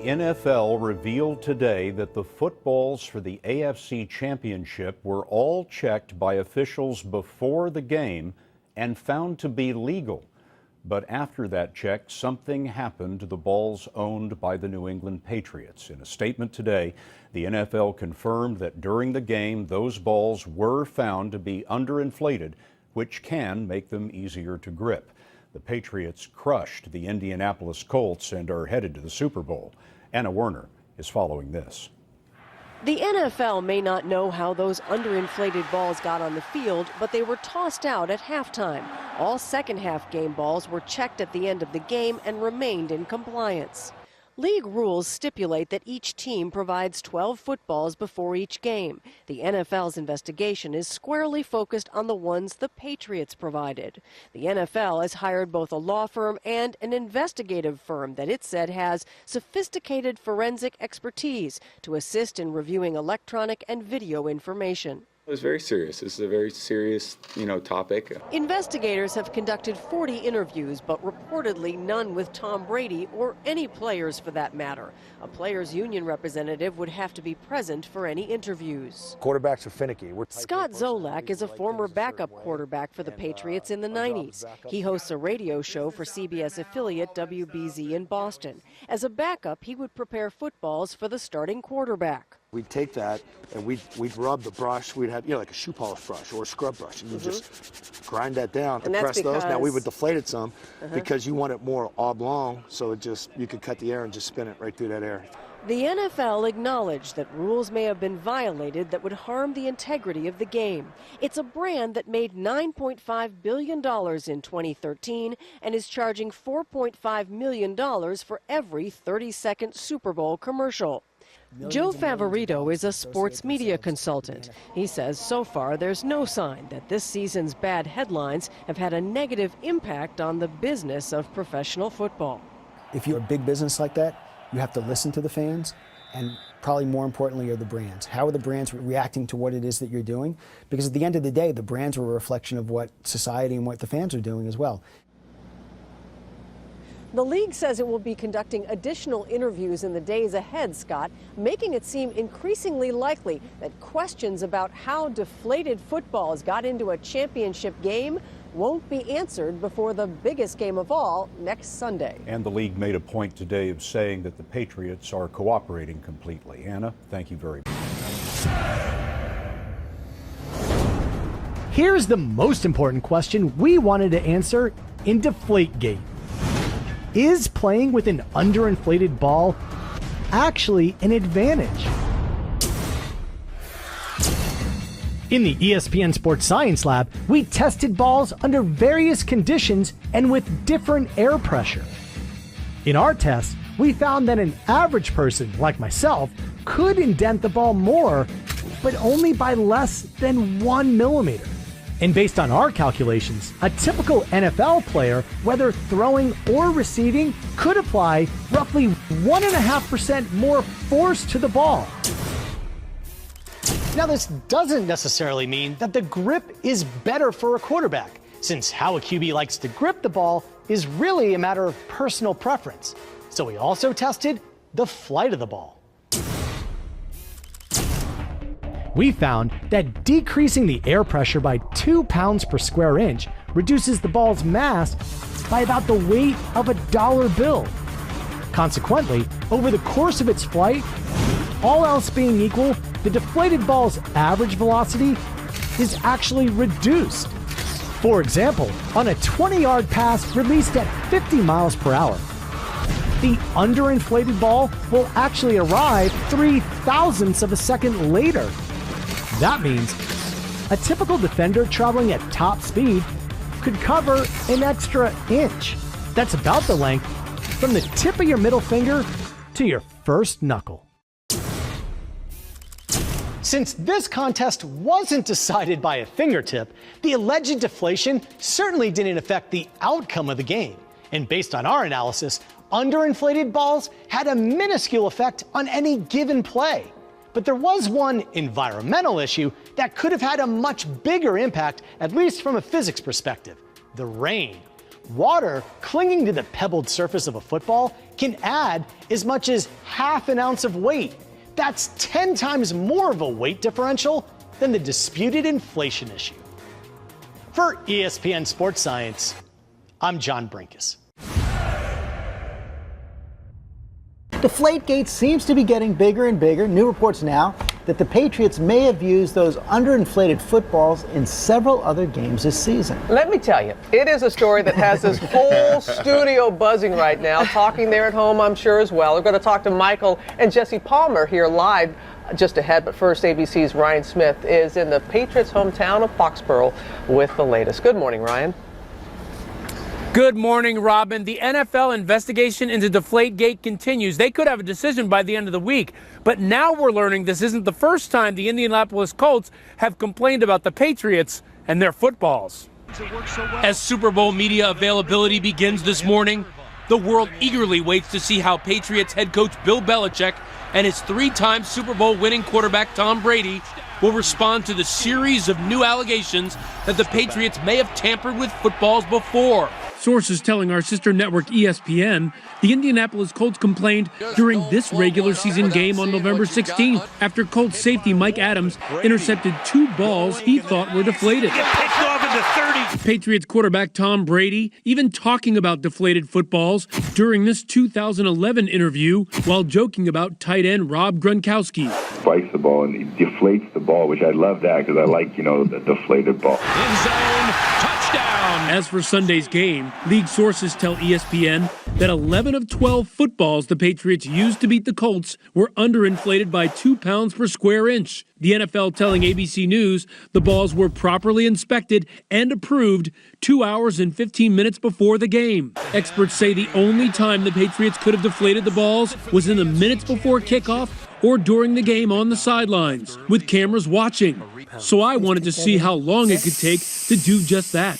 NFL revealed today that the footballs for the AFC Championship were all checked by officials before the game and found to be legal. But after that check, something happened to the balls owned by the New England Patriots. In a statement today, the NFL confirmed that during the game, those balls were found to be underinflated, which can make them easier to grip. The Patriots crushed the Indianapolis Colts and are headed to the Super Bowl. Anna Werner is following this. The NFL may not know how those underinflated balls got on the field, but they were tossed out at halftime. All second-half game balls were checked at the end of the game and remained in compliance. League rules stipulate that each team provides 12 footballs before each game. The NFL's investigation is squarely focused on the ones the Patriots provided. The NFL has hired both a law firm and an investigative firm that it said has sophisticated forensic expertise to assist in reviewing electronic and video information. It was very serious. This is a very serious, topic. Investigators have conducted 40 interviews, but reportedly none with Tom Brady or any players for that matter. A players' union representative would have to be present for any interviews. Quarterbacks are finicky. Scott Zolak is a former backup quarterback for the Patriots in the 90s. He hosts a radio show for CBS affiliate WBZ in Boston. As a backup, he would prepare footballs for the starting quarterback. We'd take that and we'd rub the brush. We'd have, like a shoe polish brush or a scrub brush, and you just grind that down and press those. Now we would deflate it some because you want it more oblong, so you could cut the air and just spin it right through that air. The NFL acknowledged that rules may have been violated that would harm the integrity of the game. It's a brand that made $9.5 billion in 2013 and is charging $4.5 million for every 30-second Super Bowl commercial. Joe Favorito is a sports media consultant. He says so far there's no sign that this season's bad headlines have had a negative impact on the business of professional football. If you're a big business like that, you have to listen to the fans, and probably more importantly are the brands. How are the brands reacting to what it is that you're doing? Because at the end of the day, the brands are a reflection of what society and what the fans are doing as well. The league says it will be conducting additional interviews in the days ahead, Scott, making it seem increasingly likely that questions about how deflated footballs got into a championship game won't be answered before the biggest game of all next Sunday. And the league made a point today of saying that the Patriots are cooperating completely. Anna, thank you very much. Here's the most important question we wanted to answer in Deflategate. Is playing with an underinflated ball actually an advantage? In the ESPN Sports Science Lab, we tested balls under various conditions and with different air pressure. In our test, we found that an average person, like myself, could indent the ball more, but only by less than 1 millimeter. And based on our calculations, a typical NFL player, whether throwing or receiving, could apply roughly 1.5% more force to the ball. Now, this doesn't necessarily mean that the grip is better for a quarterback, since how a QB likes to grip the ball is really a matter of personal preference. So we also tested the flight of the ball. We found that decreasing the air pressure by 2 pounds per square inch reduces the ball's mass by about the weight of a dollar bill. Consequently, over the course of its flight, all else being equal, the deflated ball's average velocity is actually reduced. For example, on a 20-yard pass released at 50 miles per hour, the underinflated ball will actually arrive 0.03 of a second later. That means a typical defender traveling at top speed could cover an extra inch. That's about the length from the tip of your middle finger to your first knuckle. Since this contest wasn't decided by a fingertip, the alleged deflation certainly didn't affect the outcome of the game. And based on our analysis, underinflated balls had a minuscule effect on any given play. But there was one environmental issue that could have had a much bigger impact, at least from a physics perspective: the rain. Water clinging to the pebbled surface of a football can add as much as half an ounce of weight. That's 10 times more of a weight differential than the disputed inflation issue. For ESPN Sports Science, I'm John Brinkus. Deflategate seems to be getting bigger and bigger. New reports now that the Patriots may have used those underinflated footballs in several other games this season. Let me tell you, it is a story that has this whole studio buzzing right now, talking there at home, I'm sure, as well. We're going to talk to Michael and Jesse Palmer here live just ahead, but first, ABC's Ryan Smith is in the Patriots' hometown of Foxborough with the latest. Good morning, Ryan. Good morning, Robin. The NFL investigation into Deflategate continues. They could have a decision by the end of the week, but now we're learning this isn't the first time the Indianapolis Colts have complained about the Patriots and their footballs. As Super Bowl media availability begins this morning, the world eagerly waits to see how Patriots head coach Bill Belichick and his three-time Super Bowl winning quarterback Tom Brady will respond to the series of new allegations that the Patriots may have tampered with footballs before. Sources telling our sister network ESPN the Indianapolis Colts complained during this regular season game on November 16th after Colts safety Mike Adams intercepted two balls he thought were deflated. Patriots quarterback Tom Brady even talking about deflated footballs during this 2011 interview while joking about tight end Rob Gronkowski. Spikes the ball and he deflates the ball, which I love that because I like, the deflated ball. End zone, touchdown! As for Sunday's game, league sources tell ESPN that 11 of 12 footballs the Patriots used to beat the Colts were underinflated by 2 pounds per square inch. The NFL telling ABC News the balls were properly inspected and approved 2 hours and 15 minutes before the game. Experts say the only time the Patriots could have deflated the balls was in the minutes before kickoff or during the game on the sidelines, with cameras watching. So I wanted to see how long it could take to do just that.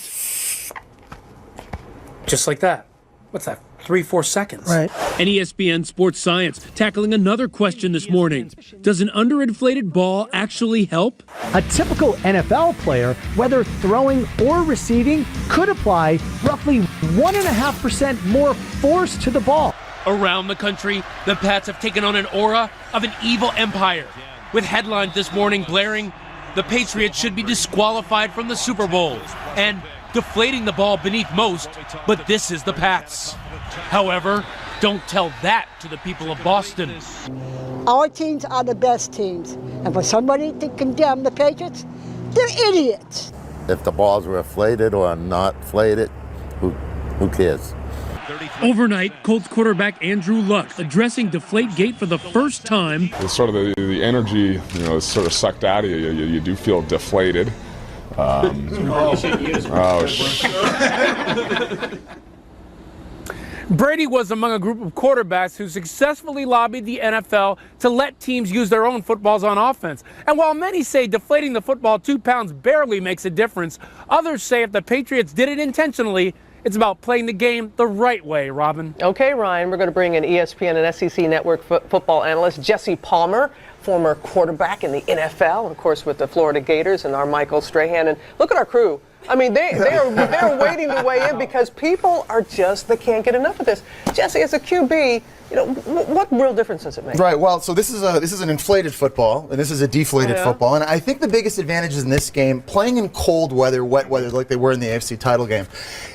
Just like that. What's that? 3-4 seconds. Right. And ESPN Sports Science tackling another question this morning. Does an underinflated ball actually help? A typical NFL player, whether throwing or receiving, could apply roughly 1.5% more force to the ball. Around the country, the Pats have taken on an aura of an evil empire, with headlines this morning blaring, "The Patriots should be disqualified from the Super Bowl," and "Deflating the ball beneath most, but this is the Pats." However, don't tell that to the people of Boston. Our teams are the best teams, and for somebody to condemn the Patriots, they're idiots. If the balls were inflated or not inflated, who cares? Overnight, Colts quarterback Andrew Luck addressing Deflategate for the first time. It's sort of the energy, is sort of sucked out of you. You do feel deflated. Brady was among a group of quarterbacks who successfully lobbied the NFL to let teams use their own footballs on offense. And while many say deflating the football 2 pounds barely makes a difference, others say if the Patriots did it intentionally, it's about playing the game the right way, Robin. Okay, Ryan, we're going to bring in ESPN and SEC Network football analyst Jesse Palmer, former quarterback in the NFL, of course, with the Florida Gators, and our Michael Strahan. And look at our crew. I mean, they're waiting to weigh in because people are they can't get enough of this. Jesse, as a QB, what real difference does it make? Right. Well, so this is an inflated football, and this is a deflated football. And I think the biggest advantage is in this game, playing in cold weather, wet weather, like they were in the AFC title game,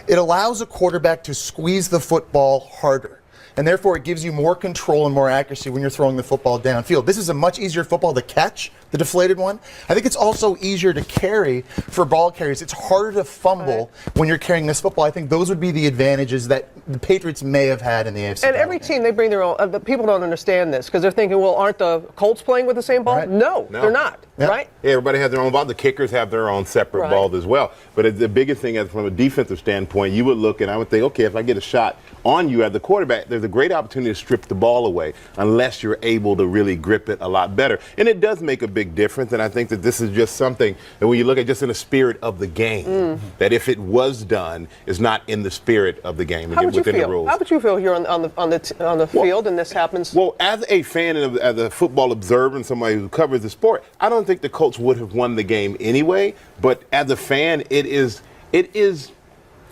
it allows a quarterback to squeeze the football harder. And therefore, it gives you more control and more accuracy when you're throwing the football downfield. This is a much easier football to catch, the deflated one. I think it's also easier to carry for ball carriers. It's harder to fumble when you're carrying this football. I think those would be the advantages that the Patriots may have had in the AFC. And every team, they bring their own. People don't understand this because they're thinking, well, aren't the Colts playing with the same ball? Right. No, they're not. Yep. Right? Yeah, everybody has their own ball. The kickers have their own separate balls as well. But the biggest thing is from a defensive standpoint, you would look and I would think, okay, if I get a shot on you as the quarterback, there's a great opportunity to strip the ball away unless you're able to really grip it a lot better. And it does make a big difference. And I think that this is just something that when you look at just in the spirit of the game, that if it was done, is not in the spirit of the game. How would you within feel? The rules. How would you feel here on the field and this happens? Well, as a fan and as a football observer and somebody who covers the sport, I don't think the Colts would have won the game anyway. But as a fan, it is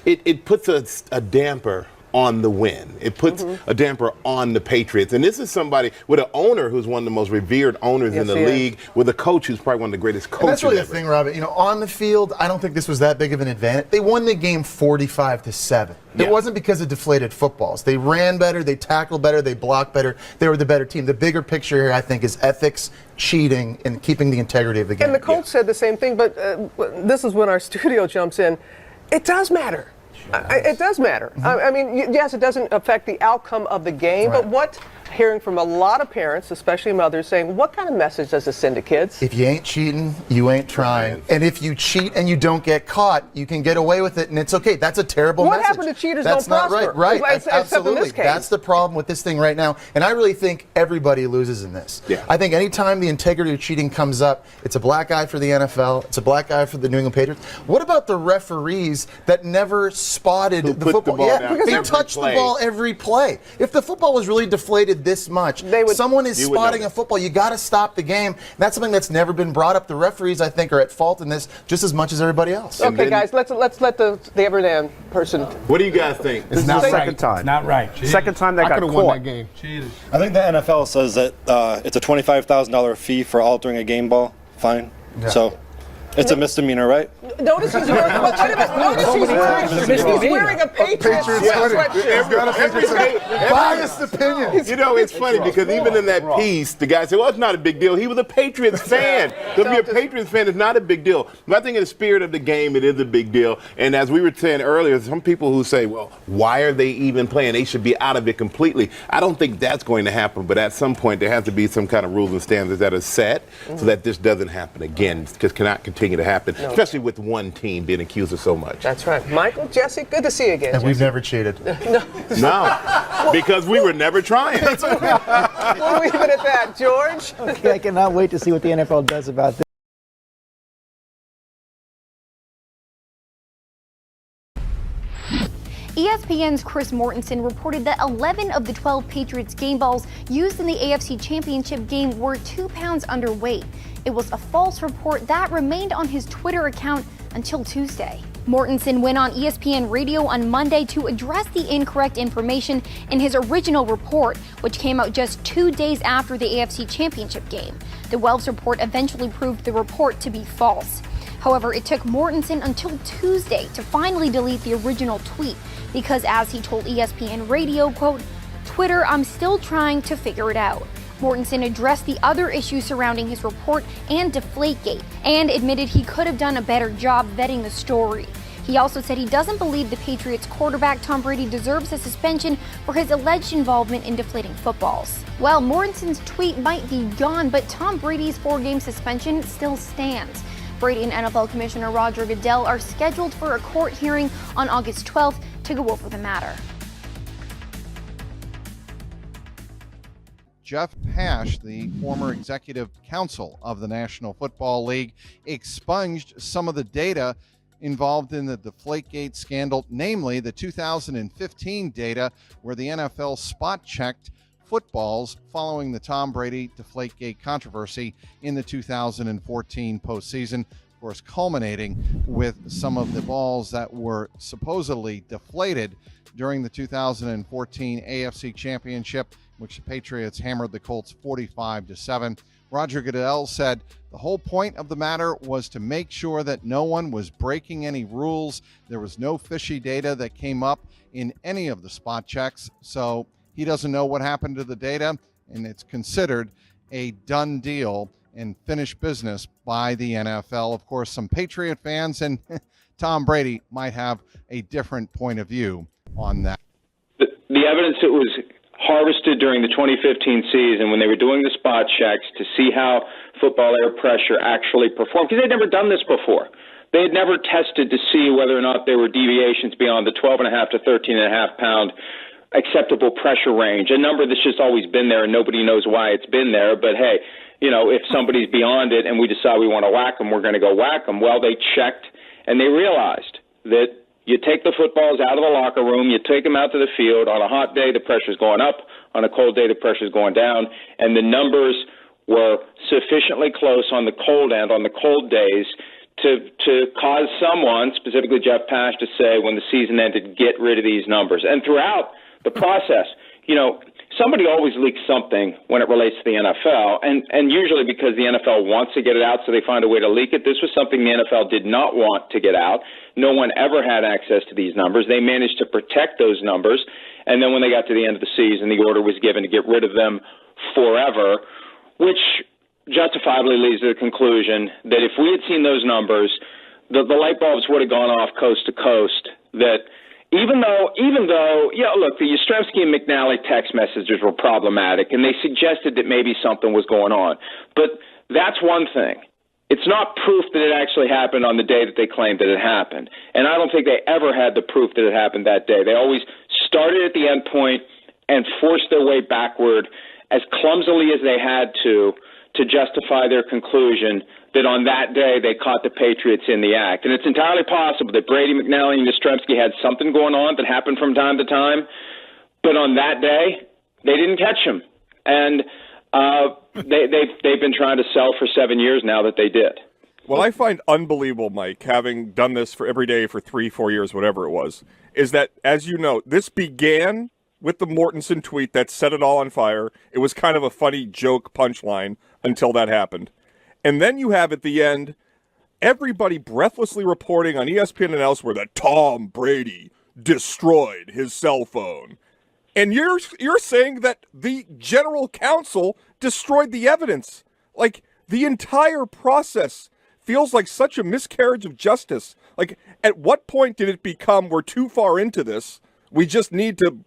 it puts a damper on the win. It puts a damper on the Patriots. And this is somebody with an owner who's one of the most revered owners in the league, with a coach who's probably one of the greatest coaches. And that's really ever. the thing, Robert. You know, on the field, I don't think this was that big of an advantage. They won the game 45-7. It wasn't because of deflated footballs. They ran better, they tackled better, they blocked better. They were the better team. The bigger picture here, I think, is ethics, cheating, and keeping the integrity of the game. And the coach said the same thing, but this is when our studio jumps in. It does matter. It does matter. I mean, yes, it doesn't affect the outcome of the game, but what, hearing from a lot of parents, especially mothers, saying, what kind of message does this send to kids? If you ain't cheating, you ain't trying. And if you cheat and you don't get caught, you can get away with it, and it's okay. That's a terrible message. What happened to cheaters That's don't prosper? That's not right. Right. Except in this case. That's the problem with this thing right now. And I really think everybody loses in this. I think anytime the integrity of cheating comes up, it's a black eye for the NFL. It's a black eye for the New England Patriots. What about the referees that never spotted the football? Because they touched the ball every play. If the football was really deflated this much, someone is spotting a football. You got to stop the game. That's something that's never been brought up. The referees, I think, are at fault in this just as much as everybody else. Okay, guys, let's let the everyday person. What do you guys think? It's not right. Second time. It's not right. Second time they got caught. Won that game. I think the NFL says that it's a $25,000 fee for altering a game ball. Fine. So it's a misdemeanor, right? Notice he's wearing a Patriots sweatshirt. Biased opinion. You know, it's funny because even in that piece, the guy said, well, it's not a big deal. He was a Patriots fan. To be a Patriots fan is not a big deal. But I think in the spirit of the game, it is a big deal. And as we were saying earlier, some people who say, well, why are they even playing? They should be out of it completely. I don't think that's going to happen. But at some point, there has to be some kind of rules and standards that are set so that this doesn't happen again. Just cannot continue to happen, especially with one team being accused of so much. That's right. Michael, Jesse, good to see you again. And we've never cheated. No, because we were never trying. We'll leave it at that. George? Okay, I cannot wait to see what the NFL does about this. ESPN's Chris Mortensen reported that 11 of the 12 Patriots game balls used in the AFC Championship game were 2 pounds underweight. It was a false report that remained on his Twitter account until Tuesday. Mortensen went on ESPN Radio on Monday to address the incorrect information in his original report, which came out just 2 days after the AFC Championship game. The Wells report eventually proved the report to be false. However, it took Mortensen until Tuesday to finally delete the original tweet because, as he told ESPN Radio, quote, "Twitter, I'm still trying to figure it out." Mortensen addressed the other issues surrounding his report and Deflategate and admitted he could have done a better job vetting the story. He also said he doesn't believe the Patriots quarterback Tom Brady deserves a suspension for his alleged involvement in deflating footballs. Well, Mortensen's tweet might be gone, but Tom Brady's 4-game suspension still stands. Brady and NFL Commissioner Roger Goodell are scheduled for a court hearing on August 12th to go over the matter. Jeff Pash, the former executive counsel of the National Football League, expunged some of the data involved in the Deflategate scandal, namely the 2015 data where the NFL spot-checked footballs following the Tom Brady Deflategate controversy in the 2014 postseason, of course culminating with some of the balls that were supposedly deflated during the 2014 AFC Championship, which the Patriots hammered the Colts 45-7. Roger Goodell said the whole point of the matter was to make sure that no one was breaking any rules. There was no fishy data that came up in any of the spot checks, so he doesn't know what happened to the data, and it's considered a done deal and finished business by the NFL. Of course, some Patriot fans and Tom Brady might have a different point of view on that. The evidence that was harvested during the 2015 season when they were doing the spot checks to see how football air pressure actually performed, because they'd never done this before. They had never tested to see whether or not there were deviations beyond the 12.5 to 13.5 pound acceptable pressure range, a number that's just always been there and nobody knows why it's been there. But hey, you know, if somebody's beyond it and we decide we want to whack them, we're going to go whack them. Well, they checked and they realized that you take the footballs out of the locker room, you take them out to the field. On a hot day, the pressure's going up. On a cold day, the pressure's going down. And the numbers were sufficiently close on the cold end, on the cold days, to cause someone, specifically Jeff Pash, to say when the season ended, get rid of these numbers. And throughout the process, somebody always leaks something when it relates to the NFL, and usually because the NFL wants to get it out, so they find a way to leak it. This was something the NFL did not want to get out. No one ever had access to these numbers. They managed to protect those numbers, and then when they got to the end of the season, the order was given to get rid of them forever, which justifiably leads to the conclusion that if we had seen those numbers, the light bulbs would have gone off coast to coast. That even though, look, the Yastrzemski and McNally text messages were problematic, and they suggested that maybe something was going on. But that's one thing. It's not proof that it actually happened on the day that they claimed that it happened. And I don't think they ever had the proof that it happened that day. They always started at the end point and forced their way backward as clumsily as they had to justify their conclusion that on that day they caught the Patriots in the act. And it's entirely possible that Brady, McNally, and Yastrzemski had something going on that happened from time to time, but on that day they didn't catch him. And they've been trying to sell for 7 years now that they did. What I find unbelievable, Mike, having done this for every day for 3-4 years, whatever it was, is that, as you know, this began with the Mortensen tweet that set it all on fire. It was kind of a funny joke punchline until that happened. And then you have at the end everybody breathlessly reporting on ESPN and elsewhere that Tom Brady destroyed his cell phone. And you're saying that the general counsel destroyed the evidence. Like, the entire process feels like such a miscarriage of justice. Like, at what point did it become we're too far into this? We just need to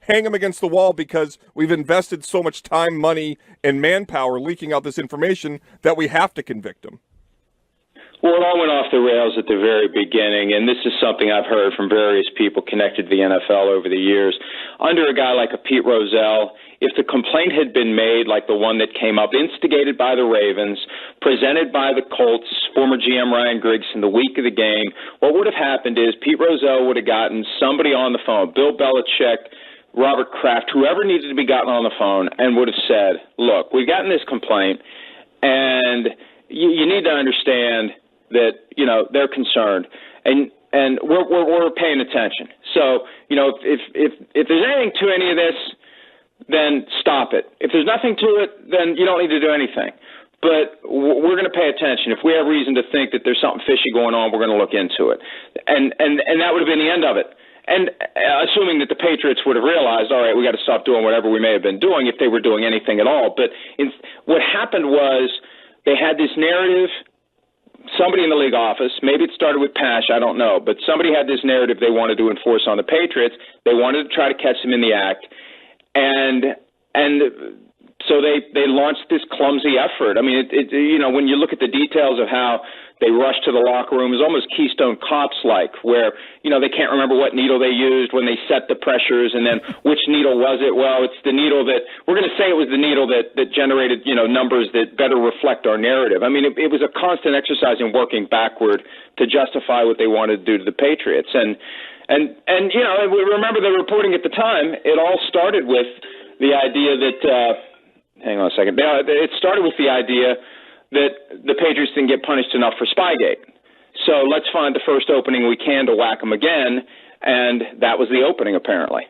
hang him against the wall because we've invested so much time, money, and manpower leaking out this information that we have to convict him. Well, it all went off the rails at the very beginning, and this is something I've heard from various people connected to the NFL over the years. Under a guy like a Pete Rozelle, if the complaint had been made like the one that came up, instigated by the Ravens, presented by the Colts, former GM Ryan Griggs in the week of the game, what would have happened is Pete Rozelle would have gotten somebody on the phone, Bill Belichick, Robert Kraft, whoever needed to be gotten on the phone, and would have said, look, we've gotten this complaint, and you need to understand that, they're concerned. And we're paying attention. So, if there's anything to any of this, then stop it. If there's nothing to it, then you don't need to do anything. But we're going to pay attention. If we have reason to think that there's something fishy going on, we're going to look into it. And that would have been the end of it. And assuming that the Patriots would have realized, all right, we got to stop doing whatever we may have been doing if they were doing anything at all. But what happened was they had this narrative. Somebody in the league office, maybe it started with Pash, I don't know, but somebody had this narrative they wanted to enforce on the Patriots. They wanted to try to catch them in the act. And so they launched this clumsy effort. I mean, when you look at the details of how they rushed to the locker room, it was almost Keystone Cops-like, where, they can't remember what needle they used when they set the pressures, and then which needle was it? Well, it's the needle that, we're going to say it was the needle that generated, numbers that better reflect our narrative. I mean, it was a constant exercise in working backward to justify what they wanted to do to the Patriots. And we remember the reporting at the time, it all started with the idea that, hang on a second, it started with the idea that the Patriots didn't get punished enough for Spygate. So let's find the first opening we can to whack them again, and that was the opening, apparently.